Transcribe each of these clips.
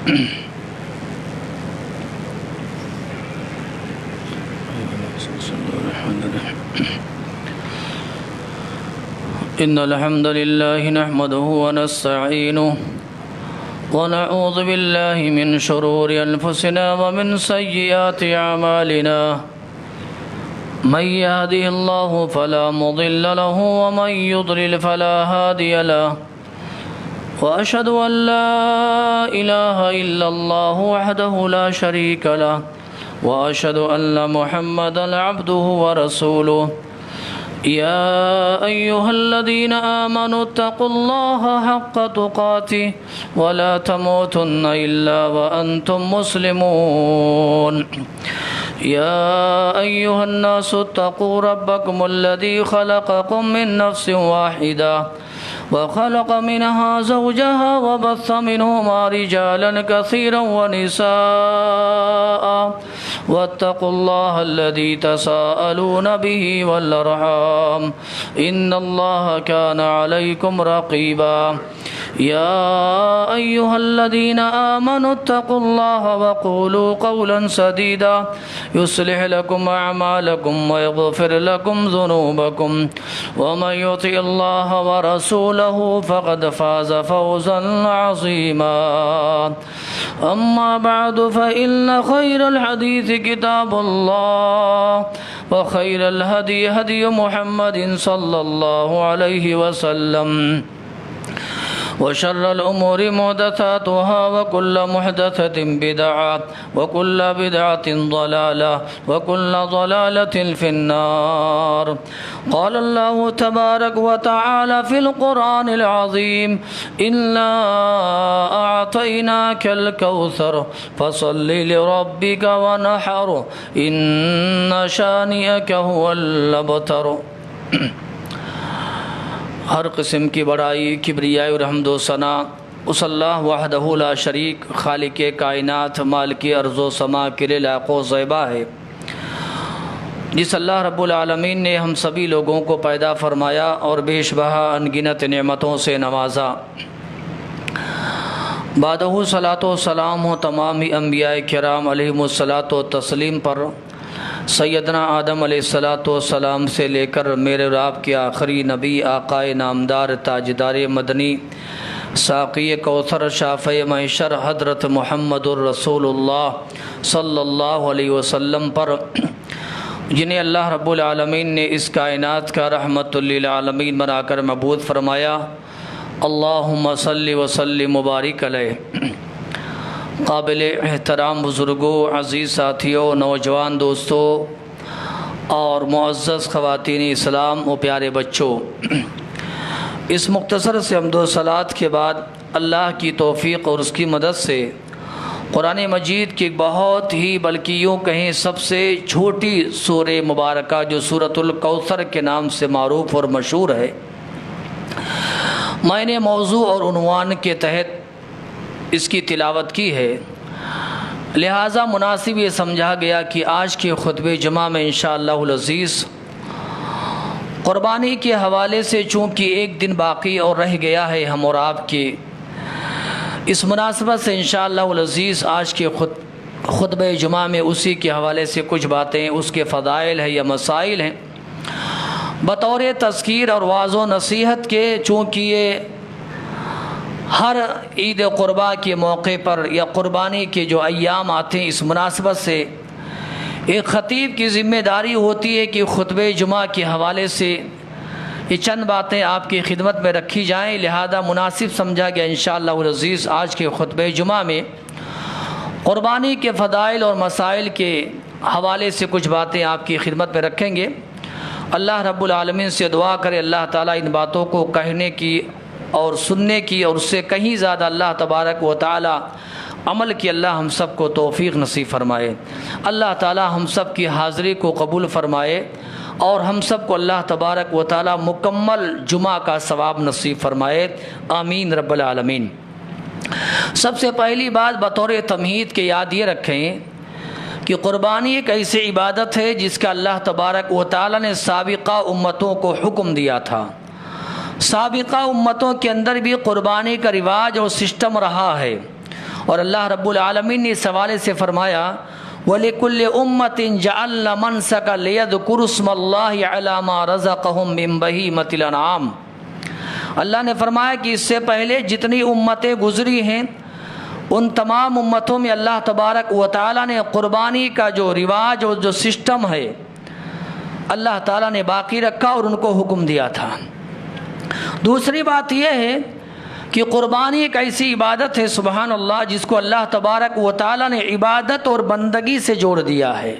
إن الحمد لله نحمده ونستعينه ونعوذ بالله من شرور أنفسنا ومن سيئات أعمالنا من يهده الله فلا مضل له ومن يضلل فلا هادي له وأشهد أن لا إله إلا الله وحده لا شريك له وأشهد أن محمدا عبده ورسوله يا أيها الذين آمنوا اتقوا الله حق تقاته ولا تموتن إلا وأنتم مسلمون يا أيها الناس اتقوا ربكم الذي خلقكم من نفس واحدة وخلق منها زوجها وبث منهما رجالا كثيرا ونساء واتقوا الله الذي تساءلون به والأرحام إن الله كان عليكم رقيبا يا أيها الذين آمنوا اتقوا الله وقولوا قولا سديدا يصلح لكم أعمالكم ويغفر لكم ذنوبكم ومن يطع الله ورسوله فقد فاز فوزا عظيما أما بعد فإن خير الحديث كتاب الله وخير الهدي هدي محمد صلى الله عليه وسلم وشر الأمور محدثاتها وكل محدثة بدعة وكل بدعة ضلالة وكل ضلالة في النار. قال الله تبارك وتعالى في القرآن العظيم إنا أعطيناك الكوثر فصل لربك ونحر إن شانئك هو الأبتر. ہر قسم کی بڑائی، کبریائی اور حمد و ثنا اس اللہ وحدہ لا شریک خالق کائنات مالک ارض و سما کے لیے لائق و زیبا ہے، جس اللہ رب العالمین نے ہم سبھی لوگوں کو پیدا فرمایا اور بیش بہا انگنت نعمتوں سے نوازا۔ بعدہ صلاۃ و سلام ہو تمام انبیاء کرام علیہم الصلاۃ و تسلیم پر، سیدنا آدم علیہ الصلاۃ والسلام سے لے کر میرے اور آپ کے آخری نبی آقائے نامدار تاجدار مدنی ساقی کوثر شافع محشر حضرت محمد الرسول اللہ صلی اللہ علیہ وسلم پر، جنہیں اللہ رب العالمین نے اس کائنات کا رحمت للعالمین بنا کر مبعوث فرمایا۔ اللہم صلی وسلم مبارک علیہ۔ قابل احترام بزرگوں، عزیز ساتھیوں، نوجوان دوستوں اور معزز خواتین اسلام و پیارے بچوں، اس مختصر سے حمد و صلوات کے بعد اللہ کی توفیق اور اس کی مدد سے قرآن مجید کی ایک بہت ہی، بلکہ یوں کہیں سب سے چھوٹی سورہ مبارکہ جو سورۃ الکوثر کے نام سے معروف اور مشہور ہے، میں نے موضوع اور عنوان کے تحت اس کی تلاوت کی ہے، لہٰذا مناسب یہ سمجھا گیا کہ آج کے خطبہ جمعہ میں انشاءاللہ العزیز قربانی کے حوالے سے، چونکہ ایک دن باقی اور رہ گیا ہے ہم اور آپ کے، اس مناسبت سے انشاءاللہ العزیز آج کے خطبہ جمعہ میں اسی کے حوالے سے کچھ باتیں، اس کے فضائل ہیں یا مسائل ہیں، بطور تذکیر اور واعظ و نصیحت کے، چونکہ یہ ہر عید قربا کے موقع پر یا قربانی کے جو ایام آتے ہیں، اس مناسبت سے ایک خطیب کی ذمہ داری ہوتی ہے کہ خطبہ جمعہ کے حوالے سے یہ چند باتیں آپ کی خدمت میں رکھی جائیں، لہذا مناسب سمجھا گیا انشاءاللہ العزیز آج کے خطبہ جمعہ میں قربانی کے فضائل اور مسائل کے حوالے سے کچھ باتیں آپ کی خدمت میں رکھیں گے۔ اللہ رب العالمین سے دعا کرے اللہ تعالیٰ ان باتوں کو کہنے کی اور سننے کی اور اس سے کہیں زیادہ اللہ تبارک و تعالی عمل کی اللہ ہم سب کو توفیق نصیب فرمائے۔ اللہ تعالی ہم سب کی حاضری کو قبول فرمائے اور ہم سب کو اللہ تبارک و تعالی مکمل جمعہ کا ثواب نصیب فرمائے، آمین رب العالمین۔ سب سے پہلی بات بطور تمہید کے یاد یہ رکھیں کہ قربانی ایک ایسی عبادت ہے جس کا اللہ تبارک و تعالی نے سابقہ امتوں کو حکم دیا تھا۔ سابقہ امتوں کے اندر بھی قربانی کا رواج اور سسٹم رہا ہے، اور اللہ رب العالمین نے اس حوالے سے فرمایا وَلِكُلِّ أُمَّةٍ جَعَلْنَا مَنْسَكًا لِيَذْكُرُوا اسْمَ اللَّهِ عَلَى مَا رَزَقَهُم مِّن بَهِيمَةِ الْأَنْعَامِ۔ اللہ نے فرمایا کہ اس سے پہلے جتنی امتیں گزری ہیں ان تمام امتوں میں اللہ تبارک و تعالیٰ نے قربانی کا جو رواج اور جو سسٹم ہے اللہ تعالیٰ نے باقی رکھا اور ان کو حکم دیا تھا۔ دوسری بات یہ ہے کہ قربانی ایک ایسی عبادت ہے سبحان اللہ جس کو اللہ تبارک و تعالیٰ نے عبادت اور بندگی سے جوڑ دیا ہے۔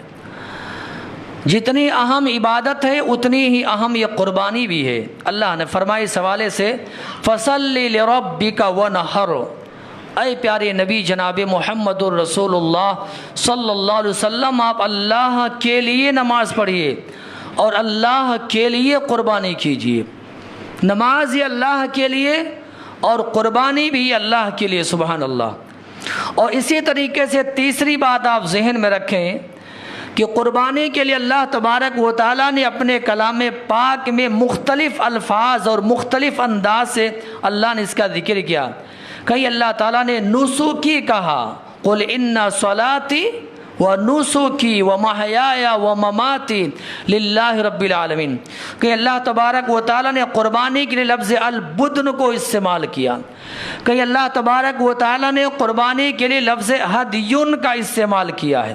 جتنی اہم عبادت ہے اتنی ہی اہم یہ قربانی بھی ہے۔ اللہ نے فرمایا اس حوالے سے فَصَلِّ لِرَبِّكَ وَانْحَرْ، اے پیارے نبی جناب محمد الرسول اللہ صلی اللہ علیہ وسلم آپ اللہ کے لیے نماز پڑھیے اور اللہ کے لیے قربانی کیجیے۔ نماز ہی اللہ کے لیے اور قربانی بھی اللہ کے لیے سبحان اللہ۔ اور اسی طریقے سے تیسری بات آپ ذہن میں رکھیں کہ قربانی کے لیے اللہ تبارک و تعالیٰ نے اپنے کلام پاک میں مختلف الفاظ اور مختلف انداز سے اللہ نے اس کا ذکر کیا۔ کہیں اللہ تعالیٰ نے نسکی کہا قل ان صلاتی ونسکی ومحیایا ومماتی للہ رب العالمین، کہ اللہ تبارک و تعالیٰ نے قربانی کے لیے لفظ البدن کو استعمال کیا۔ کہ اللہ تبارک و تعالیٰ نے قربانی کے لیے لفظ ہدیون کا استعمال کیا ہے۔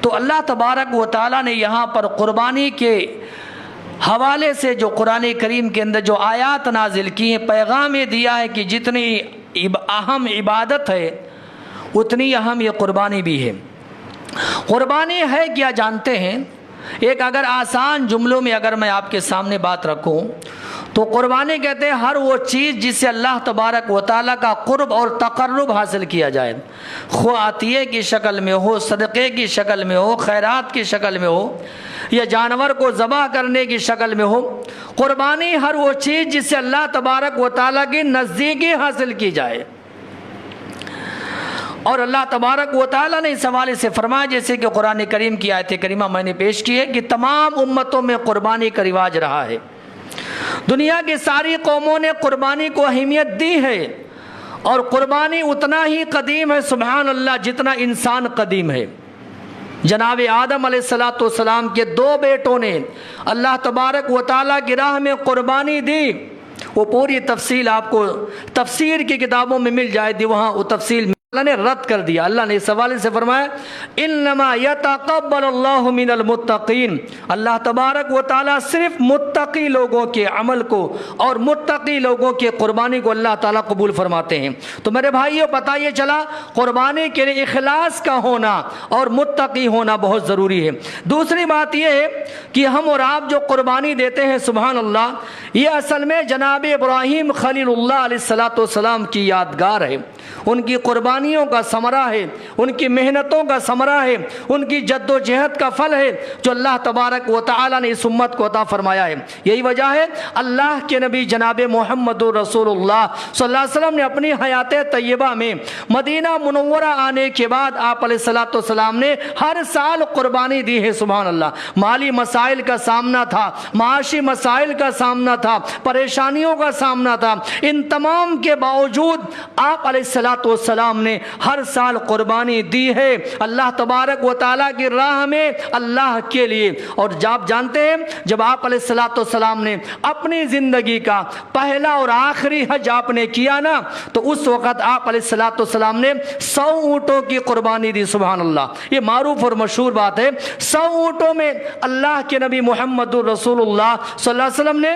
تو اللہ تبارک و تعالیٰ نے یہاں پر قربانی کے حوالے سے جو قرآن کریم کے اندر جو آیات نازل کی ہیں پیغام یہ دیا ہے کہ جتنی اہم عبادت ہے اتنی اہم یہ قربانی بھی ہے۔ قربانی ہے کیا جانتے ہیں؟ ایک اگر آسان جملوں میں اگر میں آپ کے سامنے بات رکھوں تو قربانی کہتے ہیں ہر وہ چیز جس سے اللہ تبارک و تعالیٰ کا قرب اور تقرب حاصل کیا جائے، خواہ عطیے کی شکل میں ہو، صدقے کی شکل میں ہو، خیرات کی شکل میں ہو یا جانور کو ذبح کرنے کی شکل میں ہو۔ قربانی ہر وہ چیز جس سے اللہ تبارک و تعالیٰ کی نزدیکی حاصل کی جائے۔ اور اللہ تبارک و تعالیٰ نے اس حوالے سے فرمایا جیسے کہ قرآن کریم کی آیت کریمہ میں نے پیش کی ہے کہ تمام امتوں میں قربانی کا رواج رہا ہے۔ دنیا کی ساری قوموں نے قربانی کو اہمیت دی ہے اور قربانی اتنا ہی قدیم ہے سبحان اللہ جتنا انسان قدیم ہے۔ جناب آدم علیہ السلام کے 2 بیٹوں نے اللہ تبارک و تعالیٰ کی راہ میں قربانی دی، وہ پوری تفصیل آپ کو تفسیر کی کتابوں میں مل جائے گی، وہاں وہ تفصیل اللہ نے رد کر دیا۔ اللہ نے اس حوالے سے فرمایا انما یتقبل اللہ من المتقین، اللہ تبارک و تعالیٰ صرف متقی لوگوں کے عمل کو اور متقی لوگوں کے قربانی کو اللہ تعالیٰ قبول فرماتے ہیں۔ تو میرے بھائیوں پتہ یہ چلا قربانی کے لیے اخلاص کا ہونا اور متقی ہونا بہت ضروری ہے۔ دوسری بات یہ ہے کہ ہم اور آپ جو قربانی دیتے ہیں سبحان اللہ یہ اصل میں جناب ابراہیم خلیل اللہ علیہ السلام کی یادگار ہے، ان کی قربانیوں کا ثمرہ ہے، ان کی محنتوں کا ثمرہ ہے، ان کی جد و جہد کا پھل ہے جو اللہ تبارک و تعالیٰ نے اس امت کو عطا فرمایا ہے۔ یہی وجہ ہے اللہ کے نبی جناب محمد رسول اللہ صلی اللہ علیہ وسلم نے اپنی حیات طیبہ میں مدینہ منورہ آنے کے بعد آپ علیہ السلام نے ہر سال قربانی دی ہے سبحان اللہ۔ مالی مسائل کا سامنا تھا، معاشی مسائل کا سامنا تھا، پریشانیوں کا سامنا تھا، ان تمام کے باوجود آپ علیہ السلام نے ہر سال قربانی دی ہے اللہ تبارک و تعالیٰ کی راہ میں اللہ کے لیے۔ اور آپ جانتے ہیں جب آپ علیہ السلام نے اپنی زندگی کا پہلا اور آخری حج آپ نے کیا نا تو اس وقت آپ علیہ السلام نے 100 اونٹوں کی قربانی دی سبحان اللہ۔ یہ معروف اور مشہور بات ہے، 100 اونٹوں میں اللہ کے نبی محمد رسول اللہ صلی اللہ علیہ وسلم نے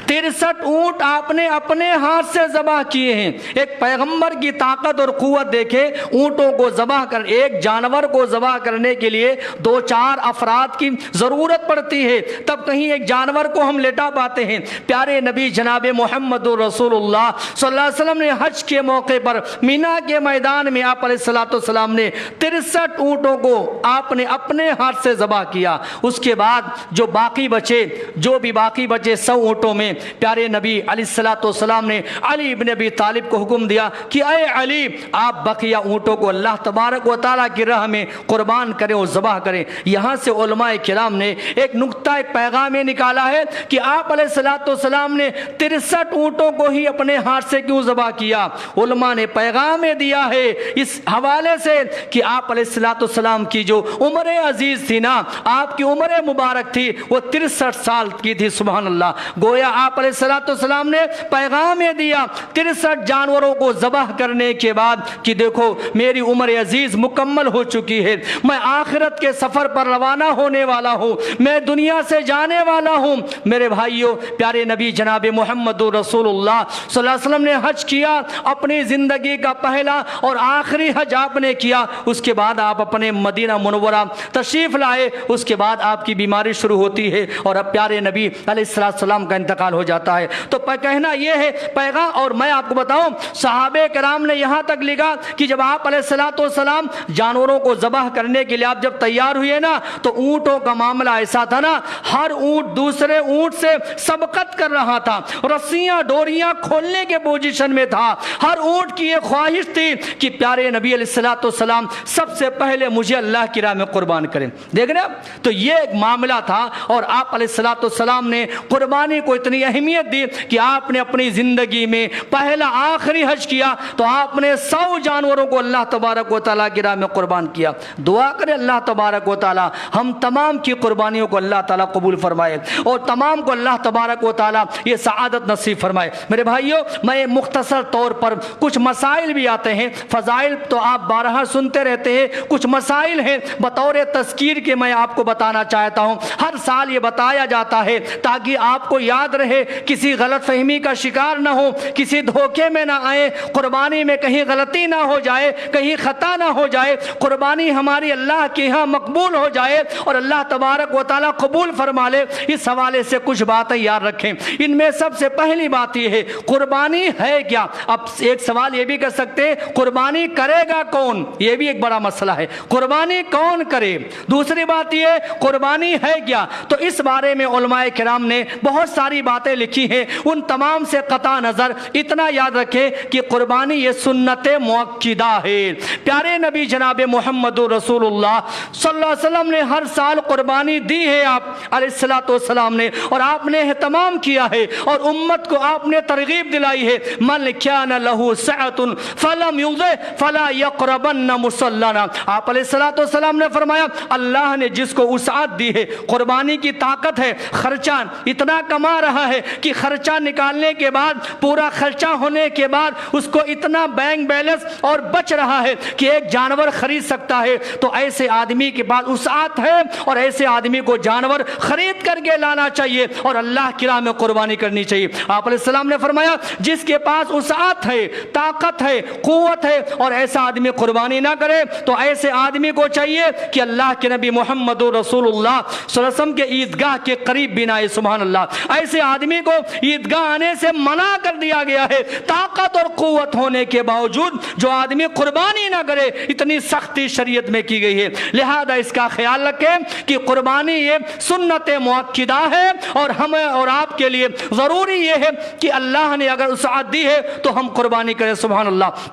63 اونٹ آپ نے اپنے ہاتھ سے ذبح کیے ہیں۔ ایک پیغمبر کی طاقت اور قوت دیکھیں، اونٹوں کو ذبح کر ایک جانور کو ذبح کرنے کے لیے 2-4 افراد کی ضرورت پڑتی ہے تب کہیں ایک جانور کو ہم لٹا پاتے ہیں۔ پیارے نبی جناب محمد رسول اللہ صلی اللہ علیہ وسلم نے حج کے موقع پر مینا کے میدان میں آپ علیہ السلام نے 63 اونٹوں کو آپ نے اپنے ہاتھ سے ذبح کیا۔ اس کے بعد جو بھی باقی بچے 100 اونٹوں اونٹوں میں پیارے نبی علیہ الصلوۃ والسلام نے علی ابن ابی طالب کو حکم دیا کہ اے علی آپ بقیہ اونٹوں کو اللہ تبارک و تعالیٰ کی راہ میں قربان کریں اور ذبح کریں۔ یہاں سے علماء کرام نے ایک نقطہ ایک پیغام نکالا ہے کہ آپ علیہ الصلوۃ والسلام نے 63 اونٹوں کو ہی اپنے ہاتھ سے کیوں ذبح کیا؟ علماء نے پیغام دیا ہے اس حوالے سے کہ آپ علیہ الصلوۃ والسلام کی جو عمر عزیز تھی نا، آپ کی عمر مبارک تھی وہ 63 سال کی تھی۔ سبحان اللہ، گویا آپ علیہ الصلوۃ والسلام نے پیغام دیا 63 جانوروں کو ذبح کرنے کے بعد کہ دیکھو میری عمر عزیز مکمل ہو چکی ہے، میں آخرت کے سفر پر روانہ ہونے والا ہوں، میں دنیا سے جانے والا ہوں۔ میرے بھائیوں، پیارے نبی جناب محمد رسول اللہ صلی اللہ علیہ وسلم نے حج کیا، اپنی زندگی کا پہلا اور آخری حج آپ نے کیا۔ اس کے بعد آپ اپنے مدینہ منورہ تشریف لائے، اس کے بعد آپ کی بیماری شروع ہوتی ہے اور اب پیارے نبی علیہ السلام کا انتقال ہو جاتا ہے۔ تو کہنا یہ ہے پیغام، اور میں آپ کو بتاؤں صحابہ کرام نے یہاں تک لکھا کہ جب آپ علیہ السلام جانوروں کو ذبح کرنے کے لیے آپ جب تیار ہوئے نا تو اونٹوں کا معاملہ ایسا تھا نا، ہر اونٹ دوسرے اونٹ سے سبقت کر رہا تھا، رسیاں ڈوریاں کھولنے کے پوزیشن میں تھا۔ ہر اونٹ کی یہ خواہش تھی کہ پیارے نبی علیہ السلام سب سے پہلے مجھے اللہ کی راہ میں قربان کریں۔ دیکھ رہے ہیں؟ تو یہ ایک معاملہ تھا اور آپ علیہ السلام نے قربانی کو اتنی اہمیت دی کہ آپ نے اپنی زندگی میں پہلا آخری حج کیا تو آپ نے 100 جانوروں کو اللہ تبارک و تعالیٰ کی راہ میں قربان کیا۔ دعا کرے اللہ تبارک و تعالیٰ ہم تمام کی قربانیوں کو اللہ تعالیٰ قبول فرمائے اور تمام کو اللہ تبارک و تعالیٰ یہ سعادت نصیب فرمائے۔ میرے بھائیوں، میں مختصر طور پر کچھ مسائل بھی آتے ہیں، فضائل تو آپ بارہا سنتے رہتے ہیں، کچھ مسائل ہیں بطور تذکیر کے میں آپ کو بتانا چاہتا ہوں۔ ہر سال یہ بتایا جاتا ہے تاکہ آپ کو یاد رہے، کسی غلط فہمی کا شکار نہ ہو، کسی دھوکے میں نہ آئے، قربانی میں کہیں غلطی نہ ہو جائے، کہیں خطا نہ ہو جائے، قربانی ہماری اللہ کے ہاں مقبول ہو جائے اور اللہ تبارک و تعالیٰ قبول فرما لے۔ اس حوالے سے کچھ باتیں یاد رکھیں۔ ان میں سب سے پہلی بات یہ ہے قربانی ہے کیا؟ اب ایک سوال یہ بھی کر سکتے ہیں قربانی کرے گا کون؟ یہ بھی ایک بڑا مسئلہ ہے، قربانی کون کرے؟ دوسری بات یہ قربانی ہے کیا؟ تو اس بارے میں علماء کرام نے بہت ساری باتیں لکھی ہیں، ان تمام سے قطع نظر اتنا یاد رکھیں کہ قربانی یہ سنت مؤکدہ ہے۔ پیارے نبی جناب محمد رسول اللہ صلی اللہ علیہ وسلم نے ہر سال قربانی دی ہے آپ علیہ السلام نے، اور آپ نے اہتمام کیا ہے اور امت کو آپ نے ترغیب دلائی ہے، من کان لہ سعۃ فلم یضع فلا یقربن مصلانا۔ آپ علیہ السلام نے فرمایا اللہ نے جس کو وسعت دی ہے، قربانی کی طاقت ہے، خرچہ اتنا کما رہا ہے کہ خرچہ نکالنے کے بعد، پورا خرچہ ہونے کے بعد اس کو اتنا بینک بیلنس اور بچ رہا ہے کہ ایک جانور خرید سکتا ہے، تو ایسے آدمی کے پاس وسعت ہے اور ایسے آدمی کو جانور خرید کر کے لانا چاہیے اور اللہ کی راہ میں قربانی کرنی چاہیے۔ آپ علیہ السلام نے فرمایا جس کے پاس وسعت ہے، طاقت ہے، قوت ہے اور ایسا آدمی قربانی نہ کرے تو ایسے آدمی کو چاہیے کہ اللہ کے نبی محمد رسول اللہ صلی اللہ علیہ وسلم کے عیدگاہ کے قریب بھی نہ آئے۔ سبحان اللہ، ایسے آدمی کو عیدگاہ آنے سے منع کر دیا گیا ہے۔ طاقت اور قوت ہونے کے باوجود جو آدمی قربانی نہ کرے، اتنی سختی شریعت میں کی گئی ہے۔ لہذا اس کا خیال رکھیں کہ قربانی یہ سنت مؤکدہ ہے اور ہمیں اور آپ کے لیے ضروری یہ ہے کہ اللہ نے اگر وسعت دی ہے تو ہم قربانی کریں۔ سبحان اللہ،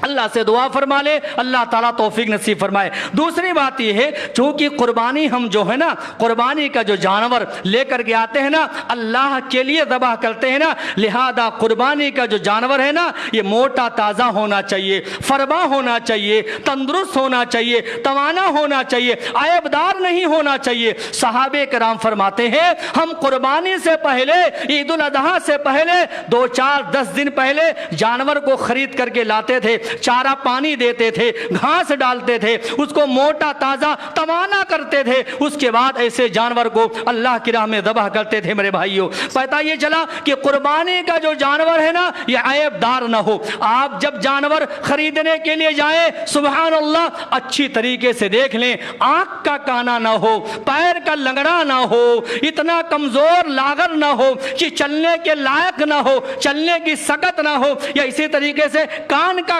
اللہ سے دعا فرما لے اللہ تعالیٰ توفیق نصیب فرمائے۔ دوسری بات یہ ہے چونکہ قربانی ہم جو ہے نا، قربانی کا جو جانور لے کر کے آتے ہیں نا، اللہ کے لیے ذبح کرتے ہیں نا، لہذا قربانی کا جو جانور ہے نا یہ موٹا تازہ ہونا چاہیے، فربا ہونا چاہیے، تندرست ہونا چاہیے، توانا ہونا چاہیے، عیب دار نہیں ہونا چاہیے۔ صحابہ کرام فرماتے ہیں ہم قربانی سے پہلے، عید الاضحیٰ سے پہلے 2-4-10 دن پہلے جانور کو خرید کر کے لاتے تھے، چارہ پانی دیتے تھے، گھاس ڈالتے تھے، اس کو موٹا تازہ توانا کرتے تھے، اس کے بعد ایسے جانور کو اللہ کی راہ میں ذبح کرتے تھے۔ میرے بھائیوں، پتہ یہ چلا کہ قربانی کا جو جانور ہے نا یہ عیب دار نہ ہو۔ آپ جب جانور خریدنے کے لیے جائیں، سبحان اللہ، اچھی طریقے سے دیکھ لیں، آنکھ کا کانا نہ ہو، پیر کا لنگڑا نہ ہو، اتنا کمزور لاغر نہ ہو کہ چلنے کے لائق نہ ہو، چلنے کی سکت نہ ہو، یا اسی طریقے سے کان کا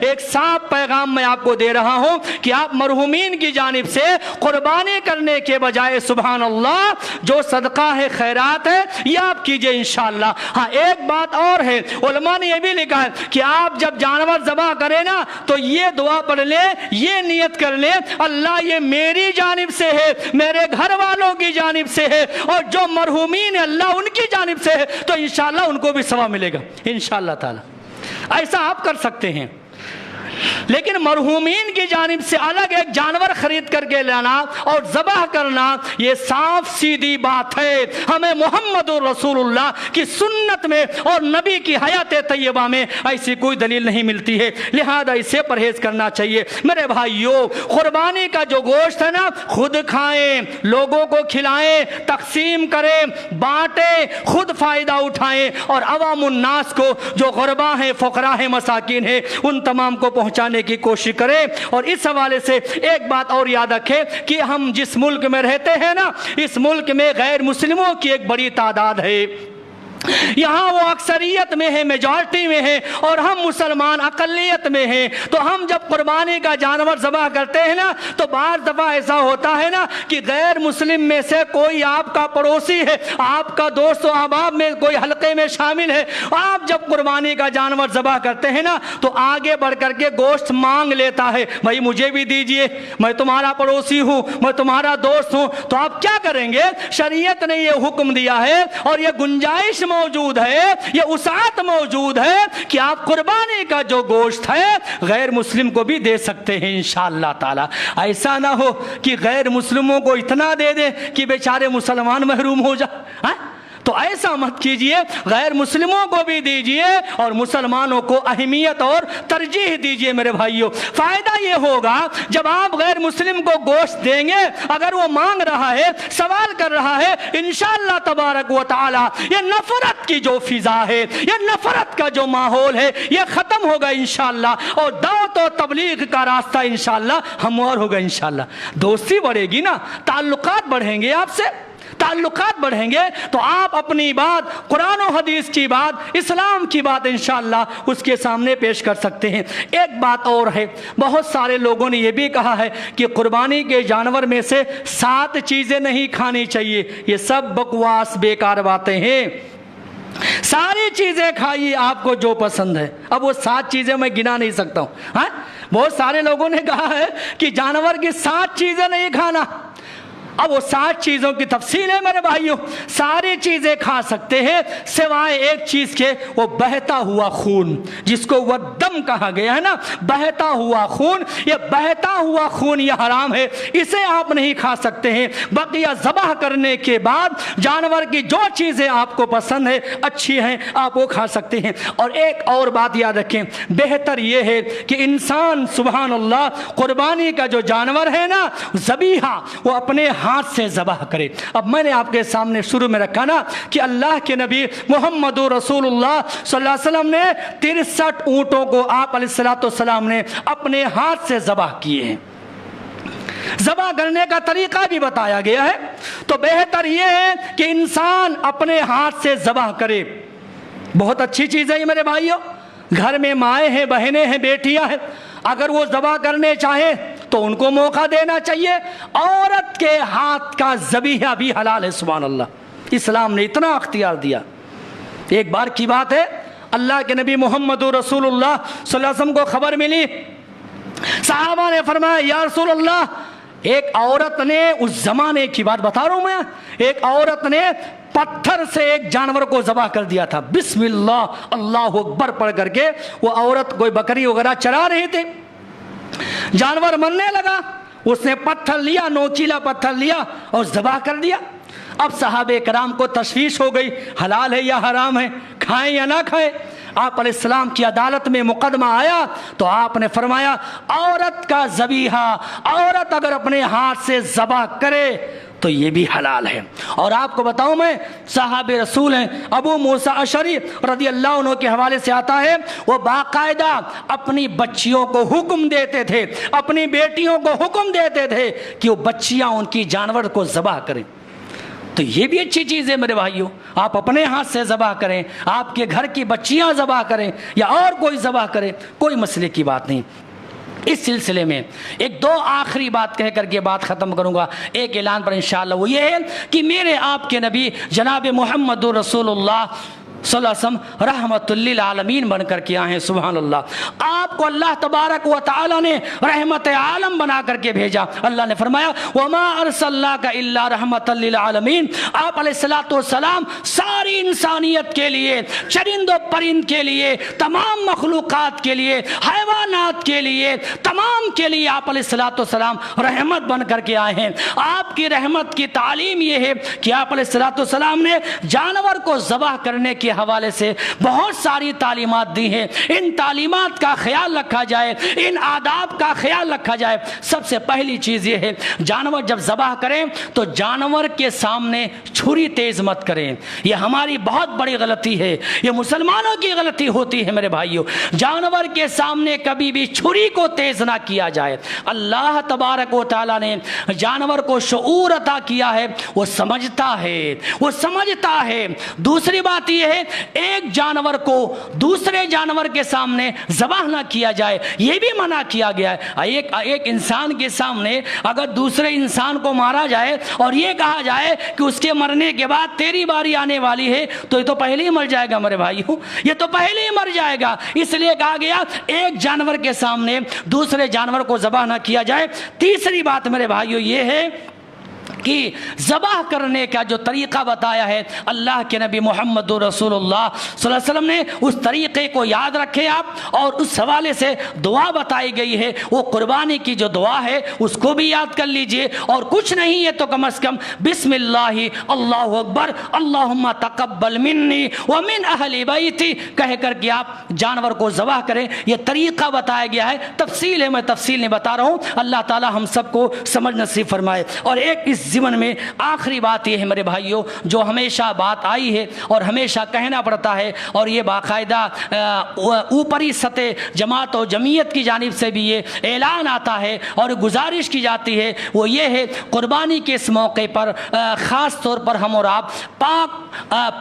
ایک صاف پیغام میں آپ کو دے رہا ہوں کہ آپ مرحومین کی جانب سے قربانی کرنے کے بجائے سبحان اللہ جو صدقہ ہے خیرات ہے یہ آپ کیجئے انشاءاللہ۔ ہاں ایک بات اور ہے، علماء نے یہ بھی لکھا ہے کہ آپ جب جانور ذبح کریں نا تو یہ دعا پڑھ لیں، یہ نیت کر لیں اللہ یہ میری جانب سے ہے، میرے گھر والوں کی جانب سے ہے، اور جو مرحومین اللہ ان کی جانب سے ہے تو انشاءاللہ ان کو بھی ثواب ملے گا انشاءاللہ تعالی۔ ایسا آپ کر سکتے ہیں، لیکن مرحومین کی جانب سے الگ ایک جانور خرید کر کے لانا اور ذبح کرنا یہ صاف سیدھی بات ہے، ہمیں محمد رسول اللہ کی سنت میں اور نبی کی حیات طیبہ میں ایسی کوئی دلیل نہیں ملتی ہے، لہذا اسے پرہیز کرنا چاہیے۔ میرے بھائیوں قربانی کا جو گوشت ہے نا خود کھائیں، لوگوں کو کھلائیں، تقسیم کریں، بانٹیں، خود فائدہ اٹھائیں، اور عوام الناس کو جو غربا ہیں، فقراء ہیں، مساکین ہیں، ان تمام کو پہنچانے کی کوشش کریں۔ اور اس حوالے سے ایک بات اور یاد رکھیں کہ ہم جس ملک میں رہتے ہیں نا اس ملک میں غیر مسلموں کی ایک بڑی تعداد ہے، یہاں وہ اکثریت میں ہے، میجارٹی میں ہے، اور ہم مسلمان اقلیت میں ہیں۔ تو ہم جب قربانی کا جانور ذبح کرتے ہیں نا تو بعض دفعہ ایسا ہوتا ہے نا کہ غیر مسلم میں سے کوئی آپ کا پڑوسی ہے، آپ کا دوست و احباب میں کوئی حلقے میں شامل ہے، آپ جب قربانی کا جانور ذبح کرتے ہیں نا تو آگے بڑھ کر کے گوشت مانگ لیتا ہے، بھائی مجھے بھی دیجئے، میں تمہارا پڑوسی ہوں، میں تمہارا دوست ہوں۔ تو آپ کیا کریں گے؟ شریعت نے یہ حکم دیا ہے اور یہ گنجائش موجود ہے، یہ وسعت موجود ہے کہ آپ قربانی کا جو گوشت ہے غیر مسلم کو بھی دے سکتے ہیں انشاءاللہ تعالی۔ ایسا نہ ہو کہ غیر مسلموں کو اتنا دے دیں کہ بیچارے مسلمان محروم ہو جائے، تو ایسا مت کیجئے، غیر مسلموں کو بھی دیجئے اور مسلمانوں کو اہمیت اور ترجیح دیجئے۔ میرے بھائیوں فائدہ یہ ہوگا جب آپ غیر مسلم کو گوشت دیں گے، اگر وہ مانگ رہا ہے، سوال کر رہا ہے، انشاءاللہ تبارک و تعالی یہ نفرت کی جو فضا ہے، یہ نفرت کا جو ماحول ہے یہ ختم ہوگا انشاءاللہ، اور دعوت و تبلیغ کا راستہ انشاءاللہ ہموار ہوگا انشاءاللہ۔ دوستی بڑھے گی نا، تعلقات بڑھیں گے، آپ سے تعلقات بڑھیں گے، تو آپ اپنی بات، قرآن و حدیث کی بات، اسلام کی بات انشاءاللہ اس کے سامنے پیش کر سکتے ہیں۔ ایک بات اور ہے، بہت سارے لوگوں نے یہ بھی کہا ہے کہ قربانی کے جانور میں سے 7 چیزیں نہیں کھانی چاہیے، یہ سب بکواس بیکار باتیں ہیں۔ ساری چیزیں کھائیے آپ کو جو پسند ہے۔ اب وہ 7 چیزیں میں گنا نہیں سکتا ہوں، ہاں بہت سارے لوگوں نے کہا ہے کہ جانور کی 7 چیزیں نہیں کھانا۔ اب وہ 7 چیزوں کی تفصیل ہے میرے بھائیوں، ساری چیزیں کھا سکتے ہیں سوائے ایک چیز کے، وہ بہتا ہوا خون، جس کو وہ دم کہا گیا ہے نا، بہتا ہوا خون، یہ بہتا ہوا خون یہ حرام ہے، اسے آپ نہیں کھا سکتے ہیں۔ بقیہ ذبح کرنے کے بعد جانور کی جو چیزیں آپ کو پسند ہے، اچھی ہیں، آپ وہ کھا سکتے ہیں۔ اور ایک اور بات یاد رکھیں، بہتر یہ ہے کہ انسان سبحان اللہ قربانی کا جو جانور ہے نا ذبیحہ، وہ اپنے ہاتھ سے ذبح کرے۔ اب میں نے آپ کے سامنے شروع میں رکھا نا کہ اللہ کے نبی محمد رسول اللہ صلی اللہ علیہ وسلم نے 63 اونٹوں کو آپ علیہ السلام نے اپنے ہاتھ سے ذبح کیے ہیں، ذبح کرنے کا طریقہ بھی بتایا گیا ہے۔ تو بہتر یہ ہے کہ انسان اپنے ہاتھ سے ذبح کرے۔ بہت اچھی چیز ہے یہ میرے بھائیوں، گھر میں مائیں ہیں، بہنیں ہیں، بیٹیاں ہیں، اگر وہ ذبح کرنے چاہیں تو ان کو موقع دینا چاہیے۔ عورت کے ہاتھ کا ذبیحہ بھی حلال ہے، سبحان اللہ، اسلام نے اتنا اختیار دیا۔ ایک بار کی بات ہے، اللہ کے نبی محمد رسول اللہ صلی اللہ علیہ وسلم کو خبر ملی، صحابہ نے فرمایا یا رسول اللہ، ایک عورت نے، اس زمانے کی بات بتا رہا ہوں میں، ایک عورت نے پتھر سے ایک جانور کو ذبح کر دیا تھا، بسم اللہ اللہ اکبر پڑھ کر کے۔ وہ عورت کوئی بکری وغیرہ چرا رہی تھی، جانور مرنے لگا، اس نے پتھر لیا، نوچیلا پتھر لیا اور ذبح کر دیا۔ اب صحابہ کرام کو تشویش ہو گئی، حلال ہے یا حرام ہے، کھائیں یا نہ کھائیں۔ آپ علیہ السلام کی عدالت میں مقدمہ آیا تو آپ نے فرمایا عورت کا ذبیحہ، عورت اگر اپنے ہاتھ سے ذبح کرے تو یہ بھی حلال ہے۔ اور آپ کو بتاؤں میں، صحابہ رسول ہیں ابو موسیٰ اشعری رضی اللہ عنہ کے حوالے سے آتا ہے، وہ باقاعدہ اپنی بچیوں کو حکم دیتے تھے، اپنی بیٹیوں کو حکم دیتے تھے کہ وہ بچیاں ان کی جانور کو ذبح کریں۔ تو یہ بھی اچھی چیز ہے میرے بھائیوں، آپ اپنے ہاتھ سے ذبح کریں، آپ کے گھر کی بچیاں ذبح کریں یا اور کوئی ذبح کرے، کوئی مسئلے کی بات نہیں۔ اس سلسلے میں ایک دو آخری بات کہہ کر کے بات ختم کروں گا ایک اعلان پر انشاءاللہ، وہ یہ ہے کہ میرے آپ کے نبی جناب محمد رسول اللہ صلی اللہ علیہ وسلم رحمت للعالمین بن کر کے آئے ہیں۔ سبحان اللہ، آپ کو اللہ تبارک و تعالی نے رحمت عالم بنا کر کے بھیجا۔ اللہ نے فرمایا وما ارسلناک الا رحمت للعالمین، آپ علیہ الصلوۃ والسلام ساری انسانیت کے لیے، چرند و پرند کے لیے، تمام مخلوقات کے لیے، حیوانات کے لیے، تمام کے لیے آپ علیہ الصلوۃ والسلام رحمت بن کر کے آئے ہیں۔ آپ کی رحمت کی تعلیم یہ ہے کہ آپ علیہ الصلوۃ والسلام نے جانور کو ذبح کرنے کے حوالے سے بہت ساری تعلیمات دی ہیں۔ ان تعلیمات کا خیال رکھا جائے، ان آداب کا خیال رکھا جائے۔ سب سے پہلی چیز یہ ہے، جانور جب ذبح کریں تو جانور کے سامنے چھری تیز مت کریں۔ یہ ہماری بہت بڑی غلطی ہے، یہ مسلمانوں کی غلطی ہوتی ہے میرے بھائیوں۔ جانور کے سامنے کبھی بھی چھری کو تیز نہ کیا جائے۔ اللہ تبارک و تعالی نے جانور کو شعور عطا کیا ہے، وہ سمجھتا ہے، وہ سمجھتا ہے۔ دوسری بات یہ ہے ایک جانور کو دوسرے جانور کے سامنے ذبح نہ کیا جائے، یہ بھی منع کیا گیا ہے۔ ایک انسان کے سامنے اگر دوسرے انسان کو مارا جائے اور یہ کہا جائے کہ اس کے مرنے کے بعد تیری باری آنے والی ہے، تو یہ تو پہلے ہی مر جائے گا میرے بھائیوں، یہ تو پہلے ہی مر جائے گا۔ اس لیے کہا گیا ایک جانور کے سامنے دوسرے جانور کو ذبح نہ کیا جائے۔ تیسری بات میرے بھائیوں یہ ہے کہ ذبح کرنے کا جو طریقہ بتایا ہے اللہ کے نبی محمد رسول اللہ صلی اللہ علیہ وسلم نے، اس طریقے کو یاد رکھیں آپ، اور اس حوالے سے دعا بتائی گئی ہے، وہ قربانی کی جو دعا ہے اس کو بھی یاد کر لیجئے، اور کچھ نہیں ہے تو کم از کم بسم اللہ اللہ اکبر اللہم تقبل منی ومن اہل بیتی کہہ کر کے آپ جانور کو ذبح کریں۔ یہ طریقہ بتایا گیا ہے، تفصیل ہے، میں تفصیل نہیں بتا رہا ہوں، اللہ تعالی ہم سب کو سمجھ نصیب فرمائے۔ اور ایک اس ضمن میں آخری بات یہ ہے میرے بھائیوں، جو ہمیشہ بات آئی ہے اور ہمیشہ کہنا پڑتا ہے، اور یہ باقاعدہ اوپری سطح جماعت و جمعیت کی جانب سے بھی یہ اعلان آتا ہے اور گزارش کی جاتی ہے، وہ یہ ہے قربانی کے اس موقع پر خاص طور پر ہم اور آپ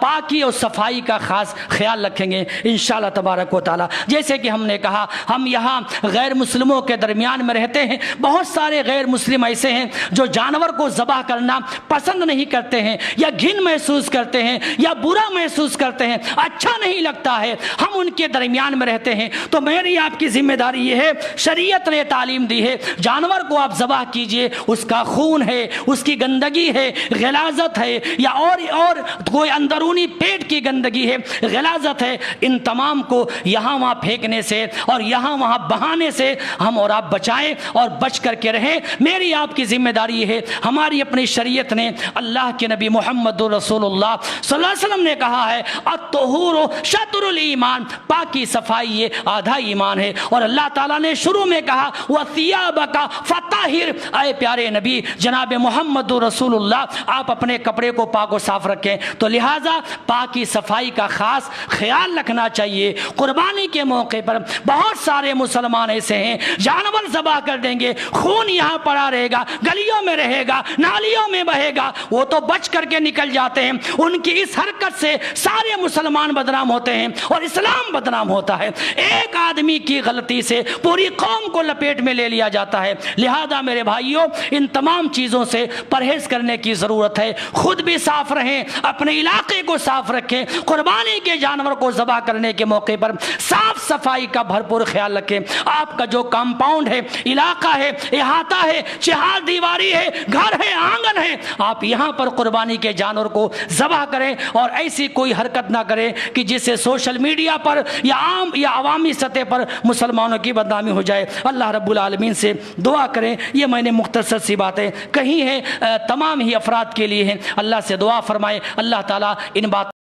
پاکی اور صفائی کا خاص خیال رکھیں گے انشاءاللہ تبارک و تعالی۔ جیسے کہ ہم نے کہا ہم یہاں غیر مسلموں کے درمیان میں رہتے ہیں، بہت سارے غیر مسلم ایسے ہیں جو جانور کو ذبح کرنا پسند نہیں کرتے ہیں، یا گھن محسوس کرتے ہیں، یا برا محسوس کرتے ہیں، اچھا نہیں لگتا ہے۔ ہم ان کے درمیان میں رہتے ہیں، تو میری آپ کی ذمہ داری یہ ہے، شریعت نے تعلیم دی ہے جانور کو آپ ذبح کیجئے، اس کا خون ہے، اس کی گندگی ہے، غلاظت ہے، یا اور کوئی اندرونی پیٹ کی گندگی ہے، غلاظت ہے، ان تمام کو یہاں وہاں پھینکنے سے اور یہاں وہاں بہانے سے ہم اور آپ بچائیں اور بچ کر کے رہیں۔ میری آپ کی ذمہ داری یہ ہے، ہماری اپنی شریعت نے، اللہ کے نبی محمد رسول اللہ صلی اللہ علیہ وسلم نے کہا ہے الطہور شطر الایمان، پاکی صفائی یہ آدھا ایمان ہے، اور اللہ تعالیٰ نے شروع میں کہا وَثِيَابَكَ فَطَهِّرْ، اے پیارے نبی جناب محمد رسول اللہ آپ اپنے کپڑے کو پاک و صاف رکھیں۔ تو لہٰذا پاکی صفائی کا خاص خیال رکھنا چاہیے۔ قربانی کے موقع پر بہت سارے مسلمان ایسے ہیں جانور ذبح کر دیں گے، خون یہاں پڑا رہے گا، گلیوں میں رہے گا، نالیوں میں بہے گا، وہ تو بچ کر کے نکل جاتے ہیں۔ ان کی اس حرکت سے سارے مسلمان بدنام ہوتے ہیں اور اسلام بدنام ہوتا ہے۔ ایک آدمی کی غلطی سے پوری قوم کو لپیٹ میں لے لیا جاتا ہے۔ لہذا میرے بھائیوں ان تمام چیزوں سے پرہیز کرنے کی ضرورت ہے۔ خود بھی صاف رہیں، اپنے علاقے کو صاف رکھیں، قربانی کے جانور کو ذبح کرنے کے موقع پر صاف صفائی کا بھرپور خیال رکھیں۔ آپ کا جو کمپاؤنڈ ہے، علاقہ ہے، احاطہ ہے، چہار دیواری ہے، گھر ہے، آنگن ہے، آپ یہاں پر قربانی کے جانور کو ذبح کریں، اور ایسی کوئی حرکت نہ کریں کہ جس سے سوشل میڈیا پر یا عام یا عوامی سطح پر مسلمانوں کی بدنامی ہو جائے۔ اللہ رب العالمین سے دعا کریں، یہ میں نے مختصر سی باتیں کہی ہیں، تمام ہی افراد کے لیے ہیں، اللہ سے دعا فرمائے اللہ تعالیٰ ان بات